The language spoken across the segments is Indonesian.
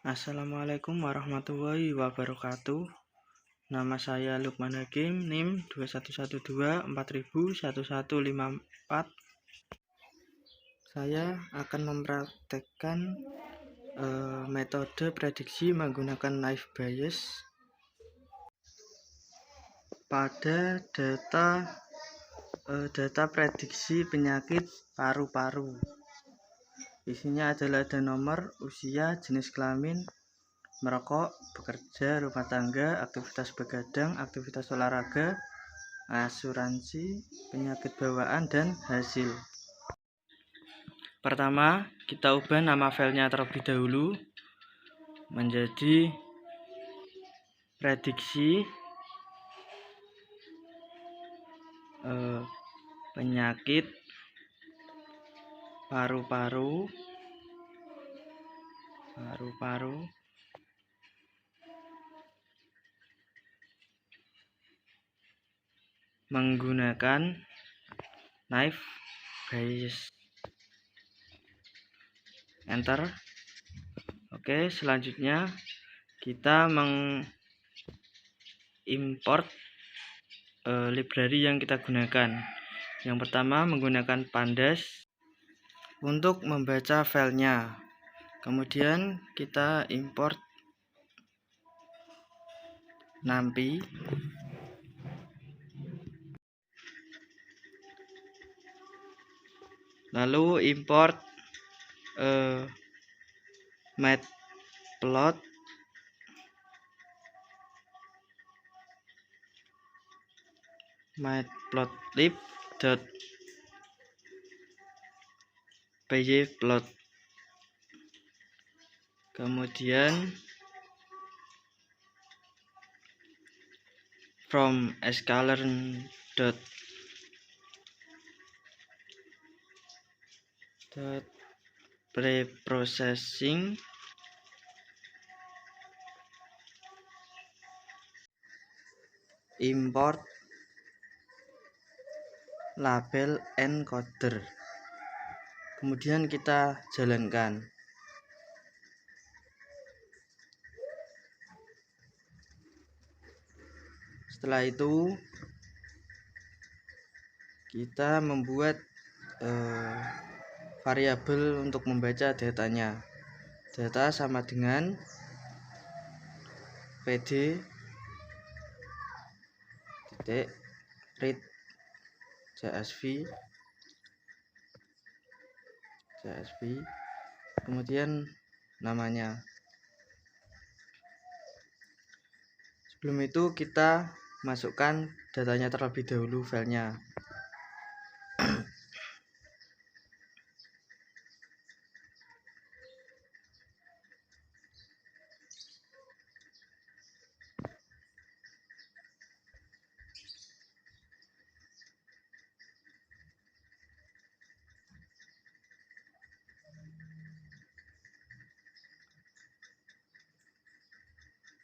Assalamualaikum warahmatullahi wabarakatuh. Nama saya Lukman Hakim, NIM 211240001154. Saya akan mempraktekkan metode prediksi menggunakan naive Bayes pada data prediksi penyakit paru-paru. Isinya adalah ada nomor, usia, jenis kelamin, merokok, bekerja, rumah tangga, aktivitas begadang, aktivitas olahraga, asuransi, penyakit bawaan, dan hasil. Pertama, kita ubah nama filenya terlebih dahulu menjadi prediksi penyakit paru-paru menggunakan naive Bayes. Enter. Oke, selanjutnya kita mengimport library yang kita gunakan. Yang pertama menggunakan Pandas untuk membaca filenya. Kemudian kita import NumPy, lalu import matplotlib.pyplot. Kemudian from preprocessing import label encoder. Kemudian kita jalankan. Setelah itu kita membuat variabel untuk membaca datanya. Data sama dengan pd read csv, kemudian namanya. Sebelum itu kita masukkan datanya terlebih dahulu filenya.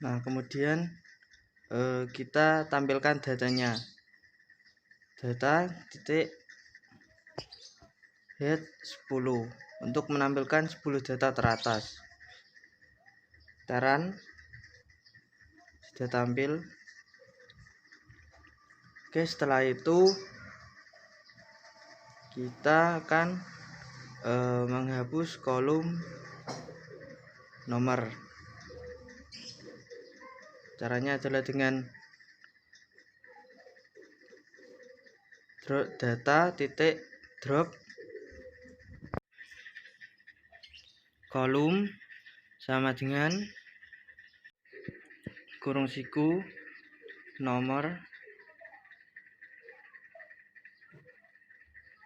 Nah, kemudian kita tampilkan datanya. Data titik head 10 untuk menampilkan 10 data teratas. Taran sudah tampil. Oke, setelah itu kita akan menghapus kolom nomor. Caranya adalah dengan data titik drop kolom sama dengan kurung siku nomor,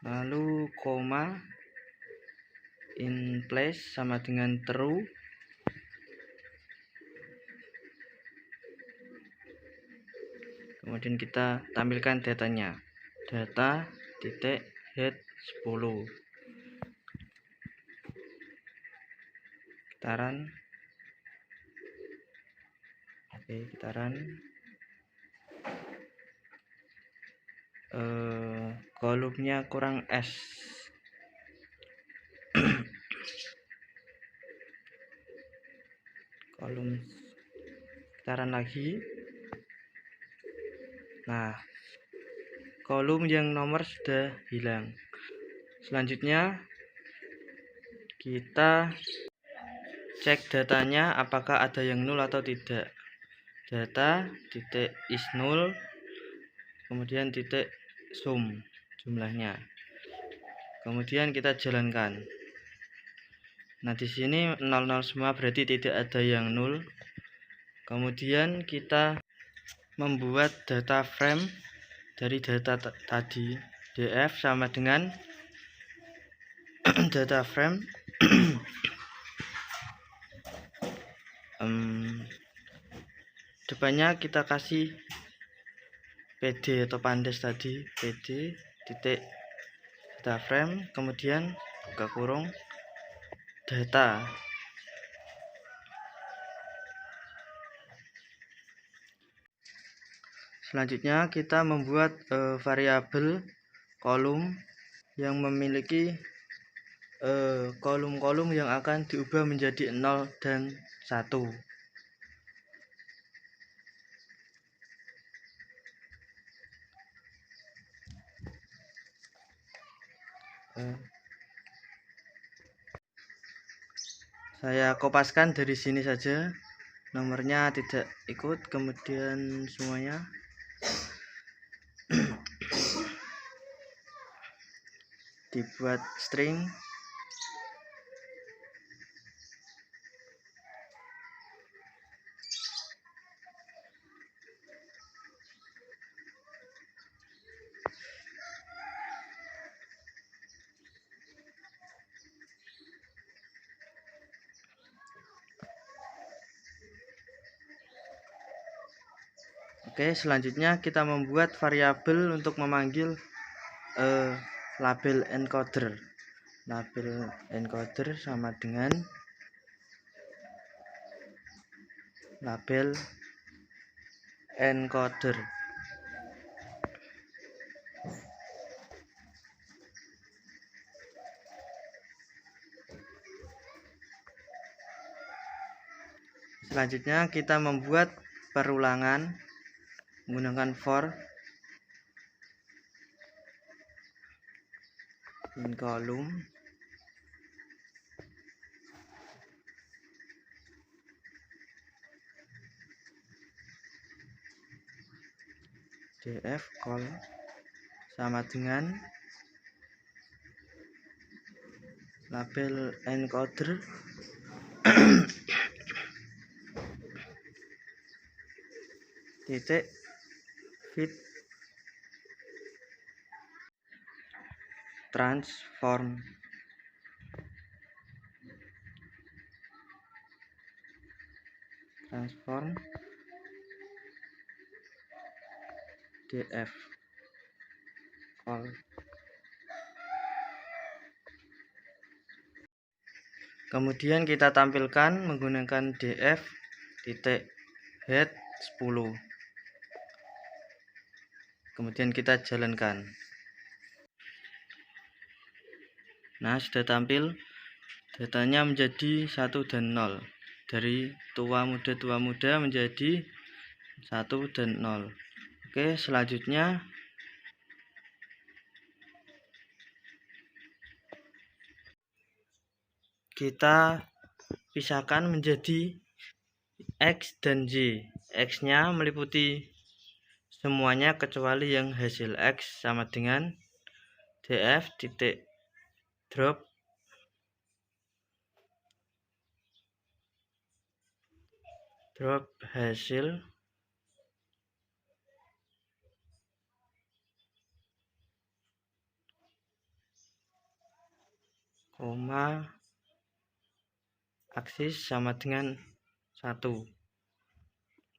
lalu koma in place sama dengan true, kemudian kita tampilkan datanya. Data titik head 10. Gitaran. Oke, gitaran. Kolomnya kurang S. kolom sekitaran lagi. Nah, kolom yang nomor sudah hilang. Selanjutnya kita cek datanya apakah ada yang nol atau tidak. Data titik is nol, kemudian titik sum jumlahnya. Kemudian kita jalankan. Nah, di sini 00 semua berarti tidak ada yang nol. Kemudian kita membuat data frame dari data tadi. df sama dengan data frame depannya kita kasih pd atau pandes tadi, pd titik data frame, kemudian buka kurung data. Selanjutnya kita membuat variabel kolom yang memiliki kolom-kolom yang akan diubah menjadi 0 dan 1. Saya kopaskan dari sini saja, nomornya tidak ikut, kemudian semuanya dibuat string. Oke, selanjutnya kita membuat variabel untuk memanggil label encoder. Label encoder sama dengan label encoder. Selanjutnya kita membuat perulangan menggunakan for in column df call sama dengan label encoder titik fit transform. Df call. Kemudian kita tampilkan menggunakan df titik head 10. Kemudian kita jalankan. Nah, sudah tampil, datanya menjadi 1 dan 0. Dari tua muda menjadi 1 dan 0. Oke, selanjutnya kita pisahkan menjadi X dan Y. X-nya meliputi semuanya kecuali yang hasil X sama dengan df titik drop hasil koma aksis sama dengan 1.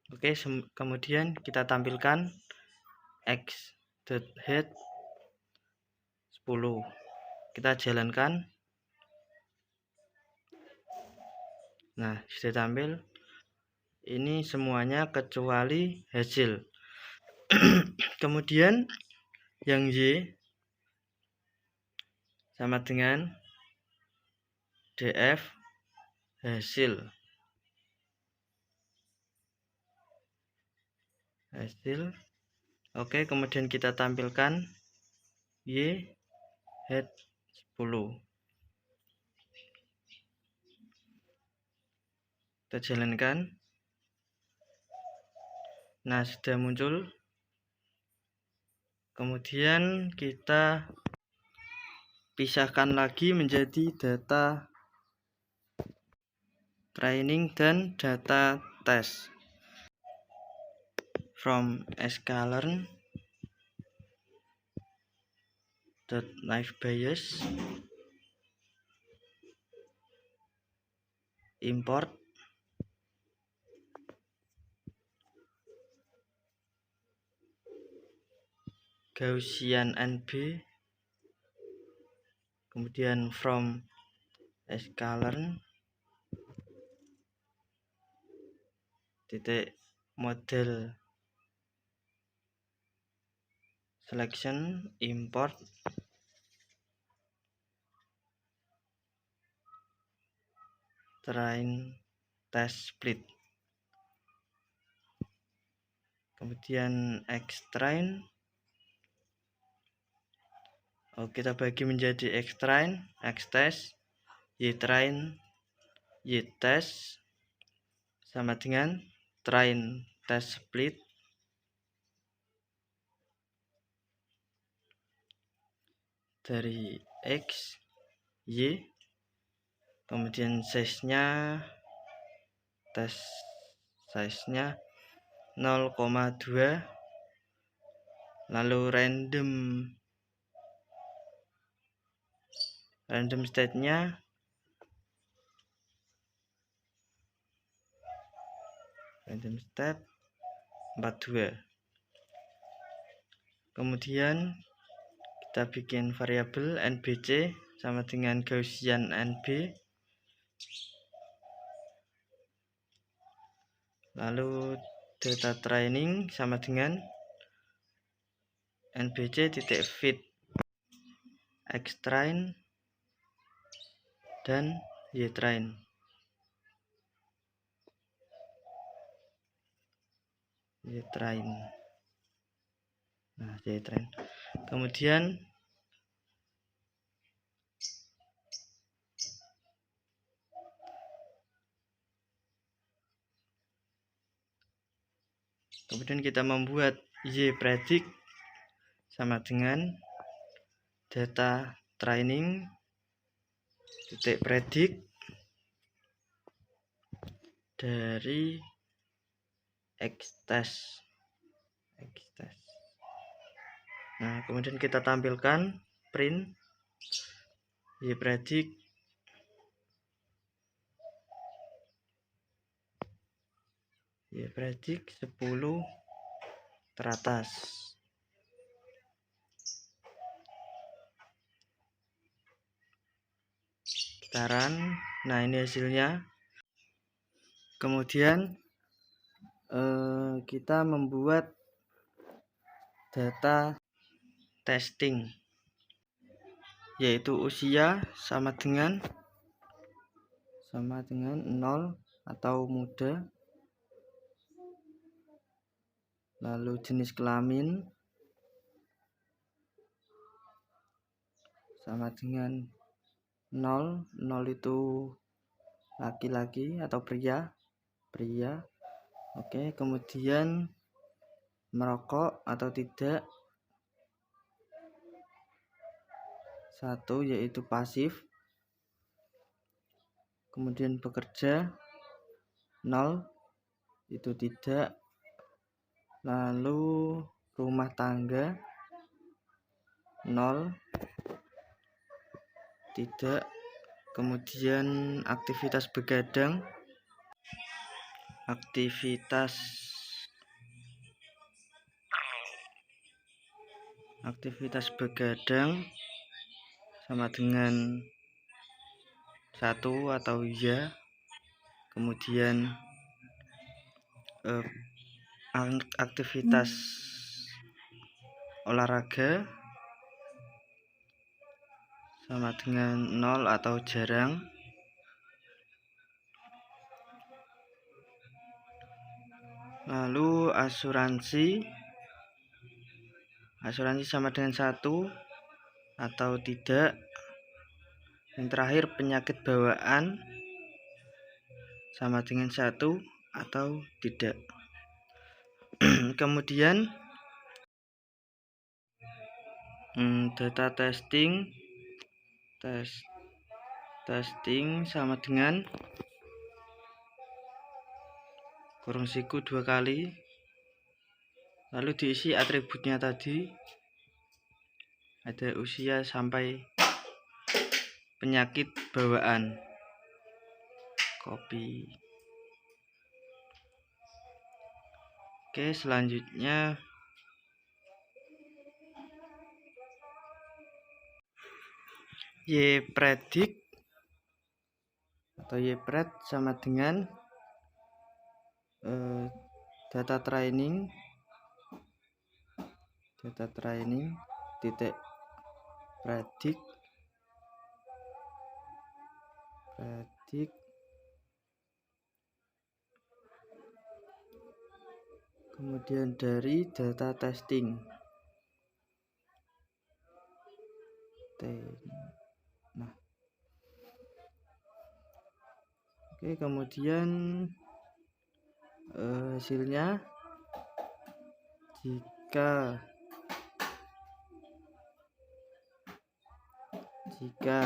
Oke, kemudian kita tampilkan x.head 10. Kita jalankan. Nah, sudah tampil. Ini semuanya kecuali hasil. Kemudian yang Y sama dengan df hasil. hasil. Oke, kemudian kita tampilkan Y head 10. Kita jalankan. Nah, sudah muncul. Kemudian kita pisahkan lagi menjadi data training dan data test. From sklearn .live bias import Gaussian NB, kemudian from sklearn titik model selection import train test split, kemudian xtrain. Kita bagi menjadi xtrain, xtest, ytrain, ytest sama dengan train test split dari x, y, kemudian size-nya test size-nya 0,2, lalu random state-nya random state 42. Kemudian kita bikin variabel nbc sama dengan Gaussian nb, lalu data training sama dengan nbc titik fit xtrain dan ytrain. Nah, ytrain. Kemudian kita membuat y predict sama dengan data training titik predict dari xtest. Nah, kemudian kita tampilkan print y predict Y predict 10 teratas. Kita run. Nah, ini hasilnya. Kemudian kita membuat data testing, yaitu usia sama dengan 0 atau muda, lalu jenis kelamin sama dengan 0 itu laki-laki atau pria. Oke, kemudian merokok atau tidak 1, yaitu pasif. Kemudian bekerja 0, itu tidak. Lalu rumah tangga 0, tidak. Kemudian aktivitas begadang sama dengan 1 atau iya. Kemudian aktivitas olahraga sama dengan 0 atau jarang. Lalu itu asuransi sama dengan 1 atau tidak. Yang terakhir penyakit bawaan sama dengan 1 atau tidak. Kemudian data testing sama dengan kurung siku 2 kali, lalu diisi atributnya tadi, ada usia sampai penyakit bawaan. Copy. Oke, selanjutnya YPredict atau YPred sama dengan data training titik predict kemudian dari data testing. Nah, oke, kemudian hasilnya jika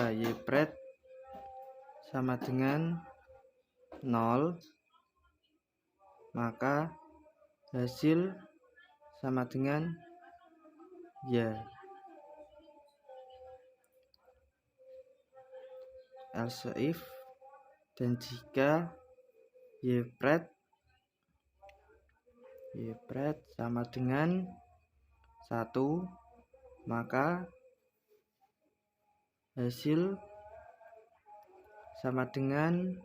YPred sama dengan 0, maka hasil sama dengan ya. Else if, dan jika YPred sama dengan 1, maka hasil sama dengan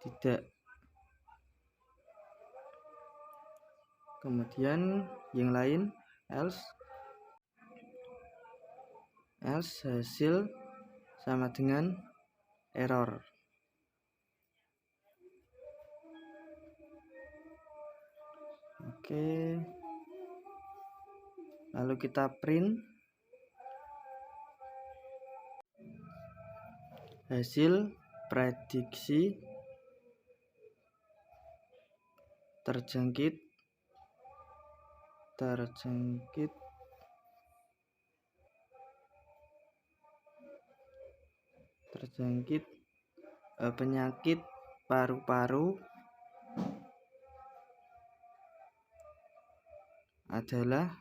tidak. Kemudian yang lain else hasil sama dengan error. Oke, lalu kita print hasil prediksi terjangkit penyakit paru-paru adalah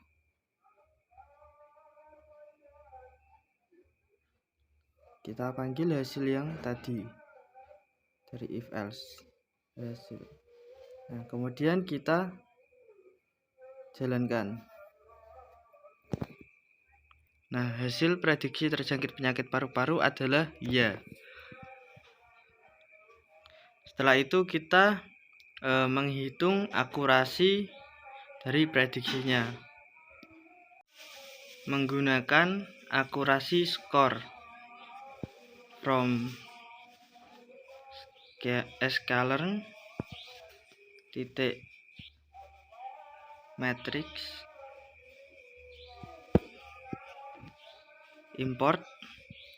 kita panggil hasil yang tadi dari if else hasil. Nah, kemudian kita jalankan. Nah, hasil prediksi terjangkit penyakit paru-paru adalah ya. Setelah itu kita menghitung akurasi dari prediksinya menggunakan akurasi score from scalar titik matrix import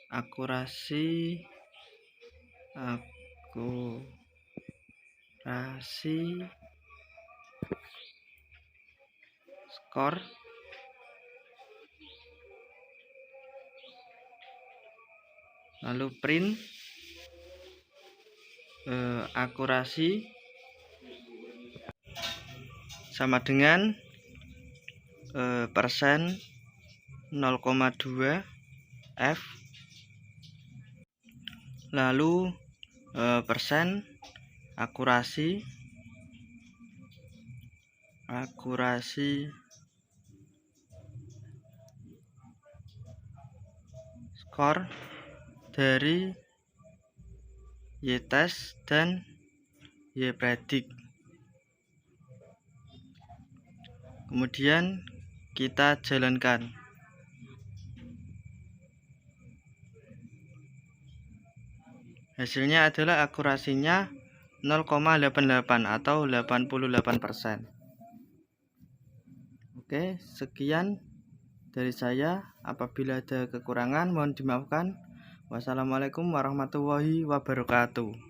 akurasi score lalu print akurasi sama dengan persen 0,2 F, lalu persen akurasi skor dari YTest dan YPredict. Kemudian kita jalankan. Hasilnya adalah akurasinya 0,88 atau 88%. Oke, sekian dari saya. Apabila ada kekurangan mohon dimaafkan. Wassalamualaikum warahmatullahi wabarakatuh.